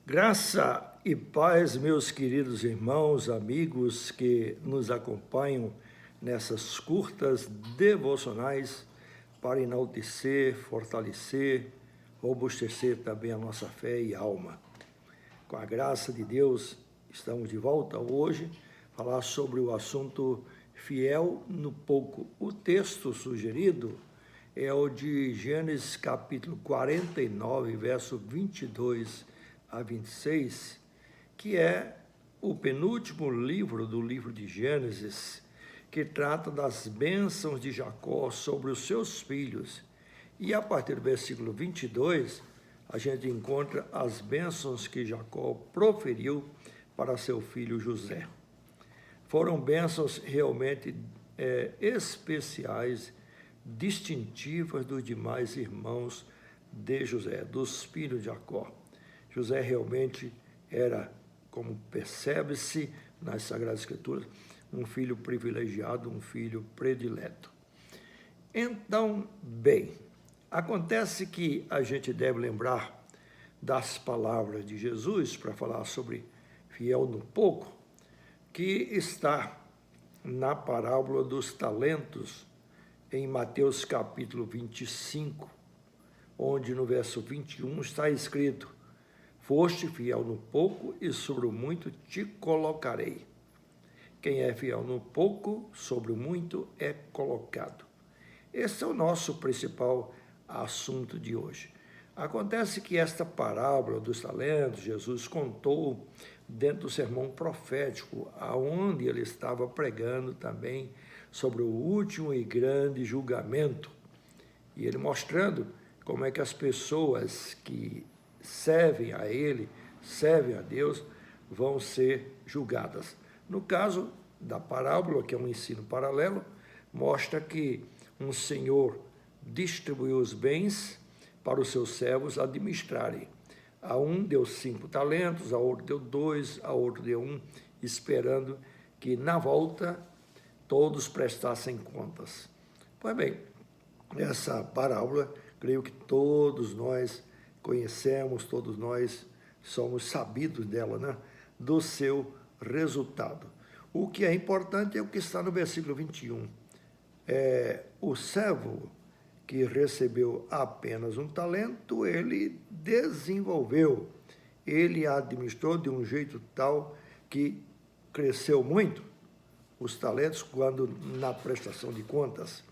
Graça e paz, meus queridos irmãos, amigos que nos acompanham nessas curtas devocionais para enaltecer, fortalecer, robustecer também a nossa fé e alma. Com a graça de Deus, estamos de volta hoje falar sobre o assunto fiel no pouco. O texto sugerido é o de Gênesis capítulo 49, verso 22 a 26, que é o penúltimo livro do livro de Gênesis, que trata das bênçãos de Jacó sobre os seus filhos. E a partir do versículo 22, a gente encontra as bênçãos que Jacó proferiu para seu filho José. Foram bênçãos realmente especiais, distintivas dos demais irmãos de José, dos filhos de Jacó. José realmente era, como percebe-se nas Sagradas Escrituras, um filho privilegiado, um filho predileto. Então, bem, acontece que a gente deve lembrar das palavras de Jesus para falar sobre fiel no pouco, que está na parábola dos talentos, em Mateus capítulo 25, onde no verso 21 está escrito: foste fiel no pouco e sobre o muito te colocarei. Quem é fiel no pouco, sobre o muito é colocado. Esse é o nosso principal assunto de hoje. Acontece que esta parábola dos talentos, Jesus contou dentro do sermão profético, aonde ele estava pregando também sobre o último e grande julgamento. E ele mostrando como é que as pessoas que servem a ele, servem a Deus, vão ser julgadas. No caso da parábola, que é um ensino paralelo, mostra que um senhor distribuiu os bens para os seus servos administrarem. A um deu 5 talentos, a outro deu 2, a outro deu 1, esperando que na volta todos prestassem contas. Pois bem, essa parábola, creio que todos nós conhecemos, todos nós somos sabidos dela, né? Do seu resultado. O que é importante é o que está no versículo 21. O servo que recebeu apenas um talento, ele desenvolveu, ele administrou de um jeito tal que cresceu muito os talentos quando na prestação de contas.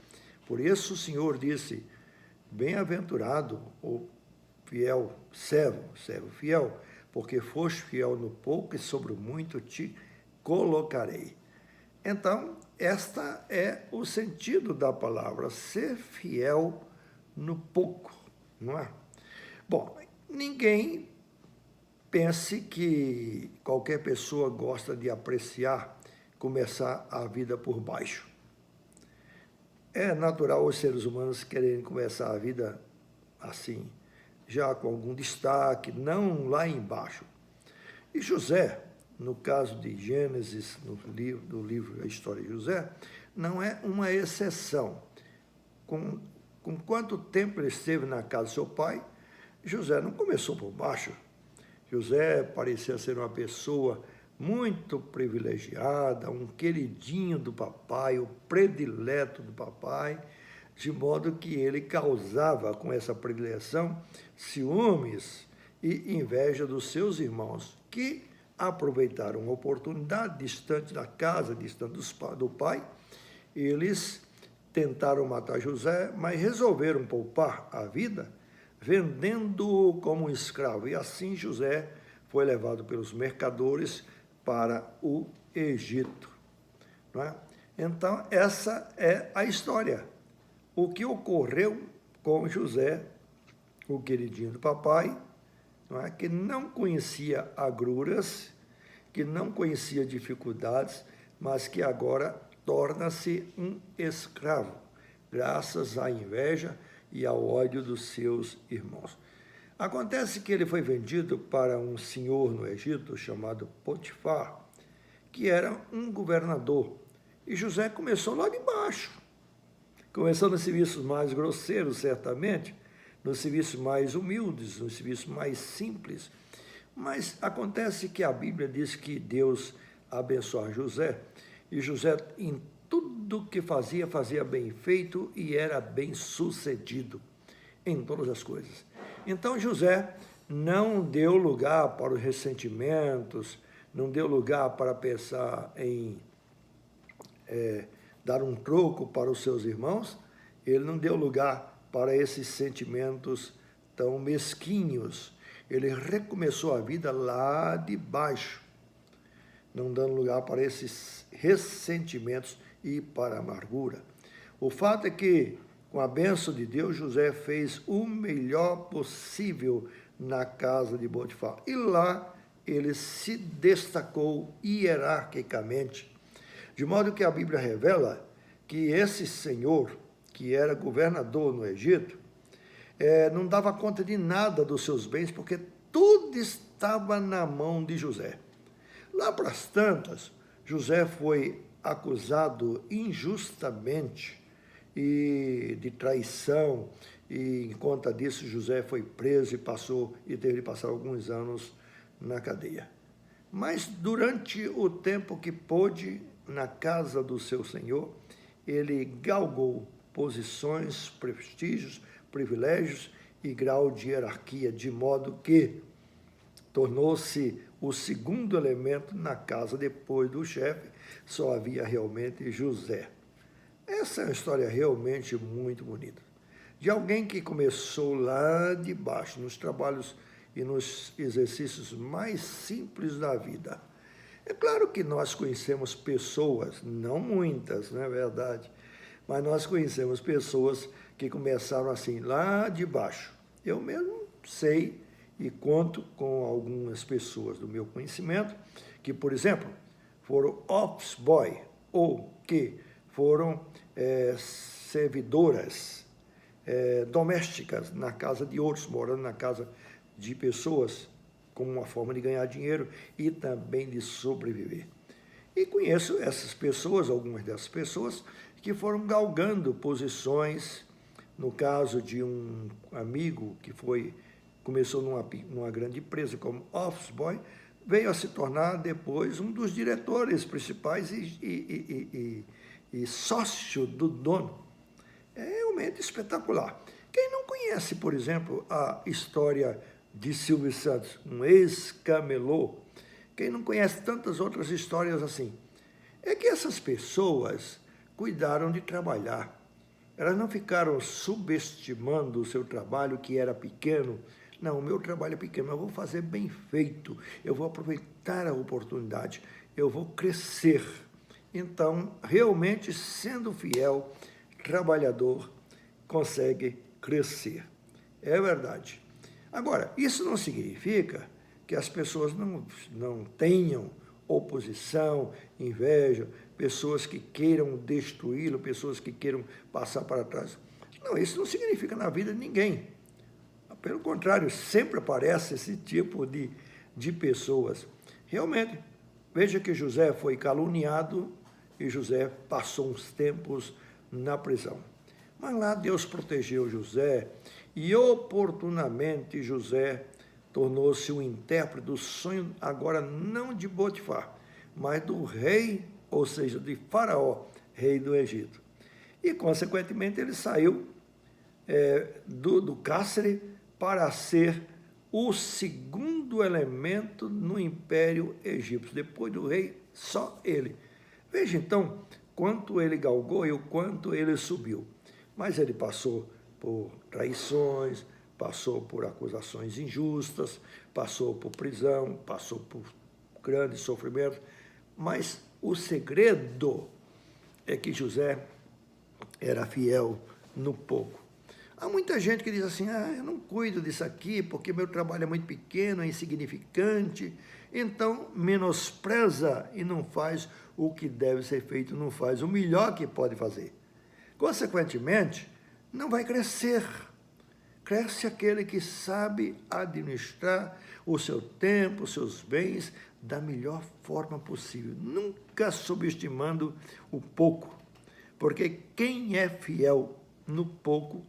Por isso o Senhor disse: bem-aventurado o fiel servo fiel, porque foste fiel no pouco e sobre o muito te colocarei. Então, esta é o sentido da palavra, ser fiel no pouco, não é? Bom, ninguém pense que qualquer pessoa gosta de apreciar, começar a vida por baixo. É natural os seres humanos quererem começar a vida assim, já com algum destaque, não lá embaixo. E José, no caso de Gênesis, do livro A História de José, não é uma exceção. Com quanto tempo ele esteve na casa do seu pai, José não começou por baixo. José parecia ser uma pessoa muito privilegiada, um queridinho do papai, o predileto do papai, de modo que ele causava com essa predileção ciúmes e inveja dos seus irmãos, que aproveitaram a oportunidade, distante da casa, distante do pai. Eles tentaram matar José, mas resolveram poupar a vida, vendendo-o como um escravo. E assim José foi levado pelos mercadores para o Egito. Não é? Então, essa é a história. O que ocorreu com José, o queridinho do papai, não é? Que não conhecia agruras, que não conhecia dificuldades, mas que agora torna-se um escravo, graças à inveja e ao ódio dos seus irmãos. Acontece que ele foi vendido para um senhor no Egito chamado Potifar, que era um governador. E José começou lá de baixo. Começou nos serviços mais grosseiros, certamente, nos serviços mais humildes, nos serviços mais simples. Mas acontece que a Bíblia diz que Deus abençoa José, e José, em tudo que fazia, fazia bem feito e era bem sucedido em todas as coisas. Então José não deu lugar para os ressentimentos, não deu lugar para pensar em dar um troco para os seus irmãos, ele não deu lugar para esses sentimentos tão mesquinhos. Ele recomeçou a vida lá de baixo, não dando lugar para esses ressentimentos e para a amargura. O fato é que, com a bênção de Deus, José fez o melhor possível na casa de Potifar. E lá ele se destacou hierarquicamente, de modo que a Bíblia revela que esse senhor, que era governador no Egito, não dava conta de nada dos seus bens, porque tudo estava na mão de José. Lá para as tantas, José foi acusado injustamente e de traição, e em conta disso José foi preso e teve de passar alguns anos na cadeia. Mas durante o tempo que pôde na casa do seu senhor, ele galgou posições, prestígios, privilégios e grau de hierarquia, de modo que tornou-se o segundo elemento na casa depois do chefe. Só havia realmente José. Essa é uma história realmente muito bonita, de alguém que começou lá de baixo, nos trabalhos e nos exercícios mais simples da vida. É claro que nós conhecemos pessoas, não muitas, não é verdade, mas nós conhecemos pessoas que começaram assim, lá de baixo. Eu mesmo sei e conto com algumas pessoas do meu conhecimento que, por exemplo, foram office boy ou que foram servidoras domésticas na casa de outros, morando na casa de pessoas, como uma forma de ganhar dinheiro e também de sobreviver. E conheço essas pessoas, algumas dessas pessoas, que foram galgando posições. No caso de um amigo que começou numa grande empresa como office boy, veio a se tornar depois um dos diretores principais e sócio do dono. É realmente espetacular. Quem não conhece, por exemplo, a história de Silvio Santos, um ex-camelô, quem não conhece tantas outras histórias assim, é que essas pessoas cuidaram de trabalhar. Elas não ficaram subestimando o seu trabalho, que era pequeno. Não, o meu trabalho é pequeno, mas eu vou fazer bem feito, eu vou aproveitar a oportunidade, eu vou crescer. Então, realmente, sendo fiel, trabalhador, consegue crescer. É verdade. Agora, isso não significa que as pessoas não tenham oposição, inveja, pessoas que queiram destruí-lo, pessoas que queiram passar para trás. Não, isso não significa na vida de ninguém. Pelo contrário, sempre aparece esse tipo de pessoas. Realmente, veja que José foi caluniado e José passou uns tempos na prisão. Mas lá Deus protegeu José e oportunamente José tornou-se o intérprete do sonho, agora não de Potifar, mas do rei, ou seja, de Faraó, rei do Egito. E, consequentemente, ele saiu do cárcere para ser o segundo elemento no Império Egípcio. Depois do rei, só ele. Veja, então, quanto ele galgou e o quanto ele subiu. Mas ele passou por traições, passou por acusações injustas, passou por prisão, passou por grandes sofrimentos. Mas o segredo é que José era fiel no pouco. Há muita gente que diz assim, eu não cuido disso aqui porque meu trabalho é muito pequeno, é insignificante, então menospreza e não faz o que deve ser feito, não faz o melhor que pode fazer. Consequentemente, não vai crescer. Cresce aquele que sabe administrar o seu tempo, os seus bens, da melhor forma possível, nunca subestimando o pouco, porque quem é fiel no pouco,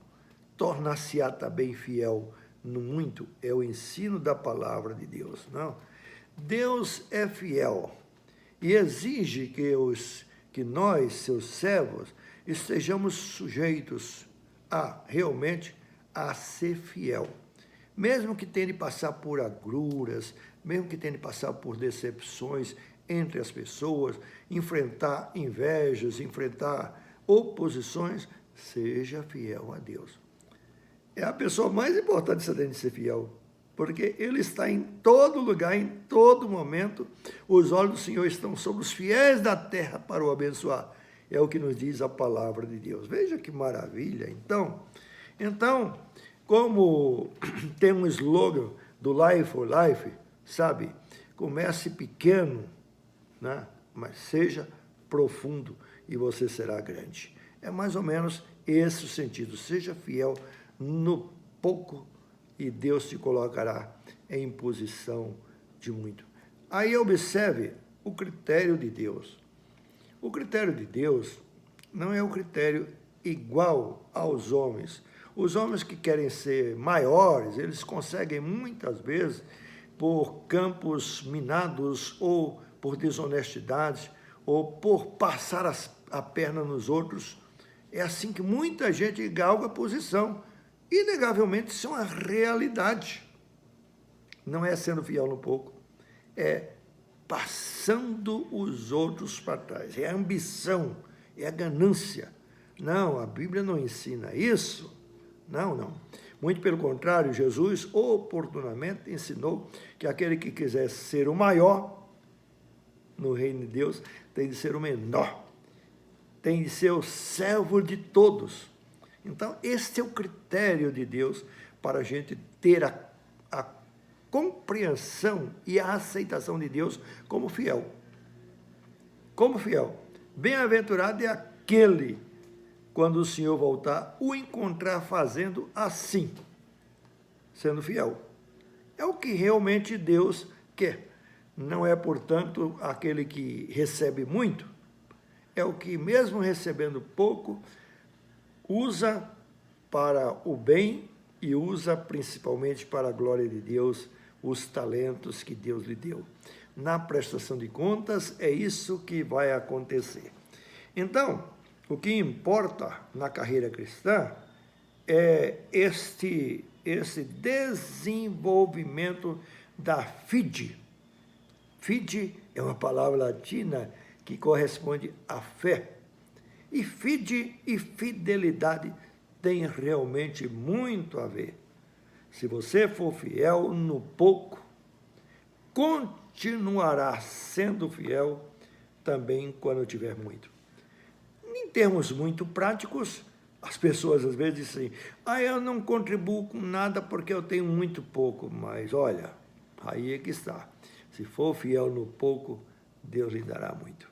torna-se-á também fiel no muito é o ensino da palavra de Deus. Não. Deus é fiel e exige que nós, seus servos, estejamos sujeitos realmente a ser fiel. Mesmo que tenha de passar por agruras, mesmo que tenha de passar por decepções entre as pessoas, enfrentar invejas, enfrentar oposições, seja fiel a Deus. É a pessoa mais importante que você tem de ser fiel, porque Ele está em todo lugar, em todo momento. Os olhos do Senhor estão sobre os fiéis da terra para o abençoar. É o que nos diz a palavra de Deus. Veja que maravilha. Então, como tem um slogan do Life for Life, sabe? Comece pequeno, né? Mas seja profundo e você será grande. É mais ou menos esse o sentido. Seja fiel no pouco e Deus te colocará em posição de muito. Aí observe o critério de Deus. O critério de Deus não é o critério igual aos homens. Os homens que querem ser maiores, eles conseguem muitas vezes por campos minados ou por desonestidade ou por passar a perna nos outros. É assim que muita gente galga a posição. Inegavelmente, isso é uma realidade. Não é sendo fiel no pouco, é passando os outros para trás. É a ambição, é a ganância. Não, a Bíblia não ensina isso. Não. Muito pelo contrário, Jesus oportunamente ensinou que aquele que quiser ser o maior no reino de Deus tem de ser o menor, tem de ser o servo de todos. Então, este é o critério de Deus para a gente ter a compreensão e a aceitação de Deus como fiel. Como fiel. Bem-aventurado é aquele, quando o Senhor voltar, o encontrar fazendo assim, sendo fiel. É o que realmente Deus quer. Não é, portanto, aquele que recebe muito, é o que, mesmo recebendo pouco, usa para o bem e usa principalmente para a glória de Deus os talentos que Deus lhe deu. Na prestação de contas, é isso que vai acontecer. Então, o que importa na carreira cristã é esse desenvolvimento da fide. Fide é uma palavra latina que corresponde à fé. E fide e fidelidade têm realmente muito a ver. Se você for fiel no pouco, continuará sendo fiel também quando tiver muito. Em termos muito práticos, as pessoas às vezes dizem assim, eu não contribuo com nada porque eu tenho muito pouco. Mas olha, aí é que está. Se for fiel no pouco, Deus lhe dará muito.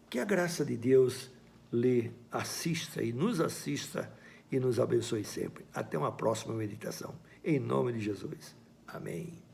Que a graça de Deus lhe assista e nos abençoe sempre. Até uma próxima meditação. Em nome de Jesus. Amém.